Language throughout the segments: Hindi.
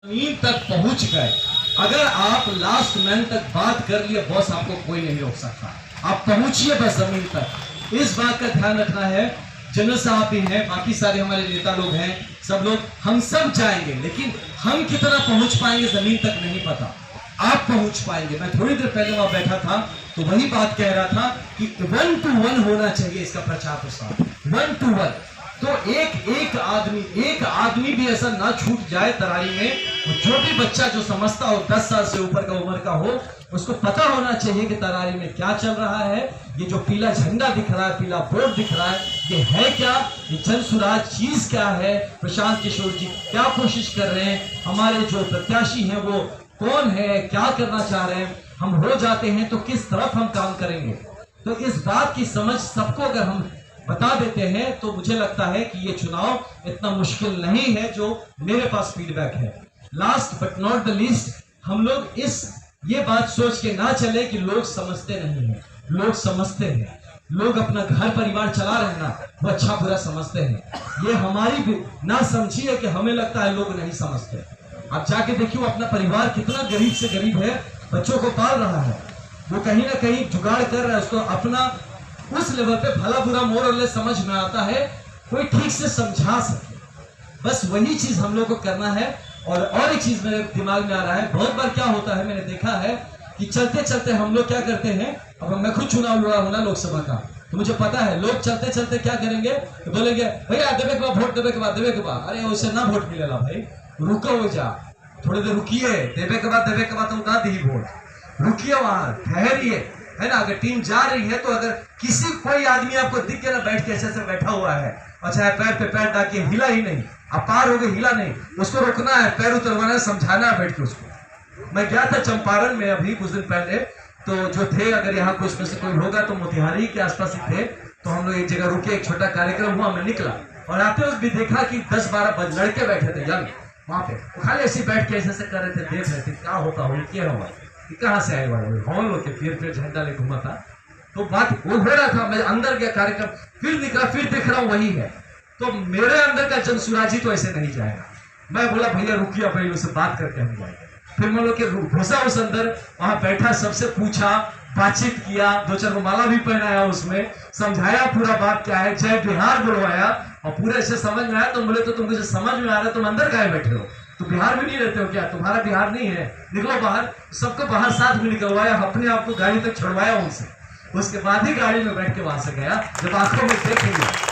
जमीन तक पहुंच गए। अगर आप लास्ट मैन तक बात कर लिए बॉस, आपको कोई नहीं रोक सकता। आप पहुंचिए बस जमीन तक। इस बात का ध्यान रखना है। जनरल साहब भी हैं, बाकी सारे हमारे नेता लोग हैं, सब लोग, हम सब जाएंगे, लेकिन हम कितना पहुंच पाएंगे जमीन तक नहीं पता। आप पहुंच पाएंगे। मैं थोड़ी देर पहले वहां बैठा था तो वही बात कह रहा था कि 1 to 1 होना चाहिए इसका प्रचार प्रसार, 1 to 1। तो एक आदमी भी ऐसा ना छूट जाए तरारी में। जो भी बच्चा जो समझता हो 10 साल से ऊपर का उम्र का हो, उसको पता होना चाहिए कि तरारी में क्या चल रहा है। ये जो पीला झंडा दिख रहा है, पीला बोर्ड दिख रहा है, ये है क्या, ये जन सुराज चीज क्या है, प्रशांत किशोर जी क्या कोशिश कर रहे हैं, हमारे जो प्रत्याशी हैं वो कौन है, क्या करना चाह रहे हैं, हम हो जाते हैं तो किस तरफ हम काम करेंगे। तो इस बात की समझ सबको अगर हम बता देते हैं तो मुझे लगता है कि ये चुनाव इतना मुश्किल नहीं है जो मेरे पास फीडबैक है। Last but not the least, हम लोग ये बात सोच के ना चले कि लोग समझते नहीं है। लोग समझते हैं, लोग अपना घर परिवार चला रहे हैं ना, वो अच्छा बुरा समझते हैं। ये हमारी भी ना समझी है कि हमें लगता है लोग नहीं समझते। आप जाके देखिए अपना परिवार कितना गरीब से गरीब है, बच्चों को पाल रहा है, वो कहीं ना कहीं जुगाड़ कर रहा है, उसको अपना उस लेवल पे भला बुरा मोरल समझ में आता है, कोई ठीक से समझा सके। बस वही चीज हम लोग को करना है। और एक चीज मेरे दिमाग में आ रहा है, बहुत बार क्या होता है, मैंने देखा है कि चलते चलते हम लोग क्या करते हैं। अब मैं खुद चुनाव लड़ा हूं ना लोकसभा का, तो मुझे पता है लोग चलते चलते क्या करेंगे, तो बोलेंगे भैया देवे के बाद वोट, देवे के बाद। अरे उससे ना वोट मिलेगा भाई, रुको हो जा, थोड़ी देर रुकिए, देवे के बाद तो उठा दी वोट, रुकिए वहां, ठहरिए, है ना। अगर टीम जा रही है तो अगर कोई आदमी आपको दिख गया ना बैठ के ऐसे बैठा हुआ है, अच्छा है, पैर पे पैर डाल के हिला ही नहीं, आप पार हो गए, हिला नहीं, उसको रोकना है, पैर उतरवाना है, समझाना है बैठ के उसको। मैं गया था चंपारण में अभी कुछ दिन पहले, तो जो थे, अगर यहाँ कुछ में से कोई होगा तो मोतिहारी के आसपास ही थे, तो हम लोग एक जगह रुके, एक छोटा कार्यक्रम हुआ, मैं निकला और आते वक्त भी देखा कि 10-12 लड़के बैठे थे यंग वहां पे, खाली ऐसे बैठ के ऐसे कर रहे थे, देख रहे थे क्या होता हो, क्या हुआ, कहाँ से आए वाले हॉल होके, फिर झंडा ले घूमा था। तो बात वो हो रहा था, मैं अंदर गया कार्यक्रम, फिर निकला, फिर देख रहा हूँ वही है। तो मेरे अंदर का जनसुराजी तो ऐसे नहीं जाएगा। मैं बोला भैया रुकिए, भाई उससे बात करके हम जाएंगे। फिर मैं लोग के घुसा उस अंदर, वहां बैठा, सबसे पूछा, बातचीत किया, 2-4 को माला भी पहनाया, उसमें समझाया पूरा बात क्या है, जय बिहार बुलवाया, और पूरे ऐसे समझ में आया। तो बोले तो तुम मुझे समझ में आ रहा है, तुम अंदर काहे बैठे हो, तो बिहार में नहीं रहते हो क्या, तुम्हारा बिहार नहीं है, निकलो बाहर। सबको बाहर साथ में निकलवाया, अपने आप को गाड़ी तक छुड़वाया उनसे, उसके बाद ही गाड़ी में बैठ के वहां से गया, जब आंखों में देखेंगे।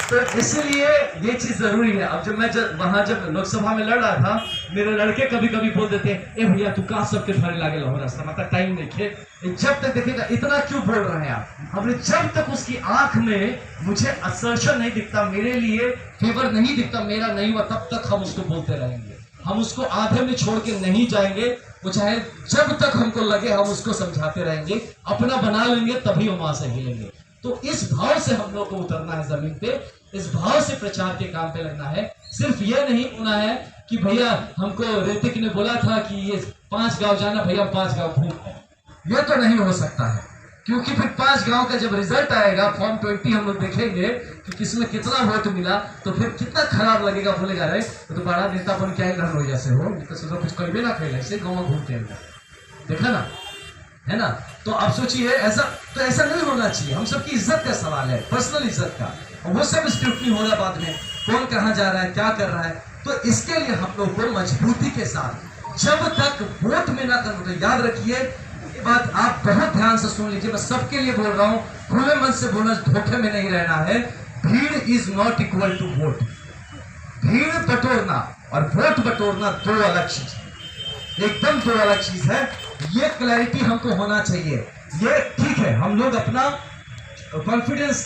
तो इसलिए ये चीज जरूरी है। अब जब वहां लोकसभा में लड़ रहा था, मेरे लड़के कभी कभी बोल देते हैं, ए भैया तू कहाँ सबके थाने लागे लो रास्ता, मतलब टाइम नहीं खे, जब तक देखेगा इतना क्यों बोल रहे हैं आप। हमने जब तक उसकी आंख में मुझे असर्शन नहीं दिखता, मेरे लिए फेवर नहीं दिखता, मेरा नहीं हुआ, तब तक हम उसको बोलते रहेंगे, हम उसको आधे में छोड़ के नहीं जाएंगे। वो चाहे जब तक हमको लगे हम उसको समझाते रहेंगे, अपना बना लेंगे, तभी हम वहां से हिलेंगे। तो इस भाव से हम लोग को उतरना है जमीन पे, इस भाव से प्रचार के काम पे लगना है। सिर्फ ये नहीं होना है कि भैया हमको ऋतिक ने बोला था कि ये 5 गांव जाना, भैया 5 गांव घूम, ये तो नहीं हो सकता है, क्योंकि फिर 5 गांव का जब रिजल्ट आएगा, फॉर्म 20 हम लोग देखेंगे कि किसमें कितना वोट मिला, तो फिर कितना खराब लगेगा, बोलेगा रहे तो बड़ा नेता बन क्या हो जैसे हो, तो कुछ करीबे ना खेले, ऐसे गाँव घूमते हैं, देखा ना, है ना। तो आप सोचिए, ऐसा नहीं होना चाहिए। हम सबकी इज्जत का सवाल है, पर्सनल इज्जत का, और वो सब स्क्रूटनी होगा बाद में, कौन कहाँ जा रहा है, क्या कर रहा है। तो इसके लिए हम लोग को मजबूती के साथ, जब तक वोट में ना करो, तो याद रखिए ये बात, आप बहुत ध्यान से सुन लीजिए, मैं सबके लिए बोल रहा हूँ, खुले मन से बोलना, धोखे में नहीं रहना है। भीड़ is not equal to vote. भीड़ बटोरना और वोट बटोरना 2 अलग चीज है, एकदम 2 अलग चीज है। ये क्लैरिटी हमको होना चाहिए। ये ठीक है, हम लोग अपना कॉन्फिडेंस के